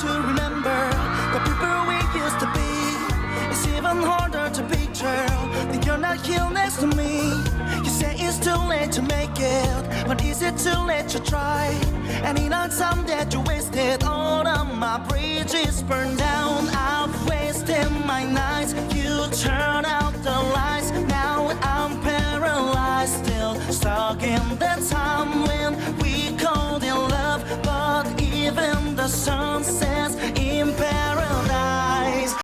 to remember the people we used to be. It's even harder to picture that you're not here next to me. You say it's too late to make it, but is it too late to try? Any time that you wasted, all of my bridges burned down. I've wasted my nights, you turn out the lights. Now I'm paralyzed, still stuck in the time when we called it love. But even the sun sets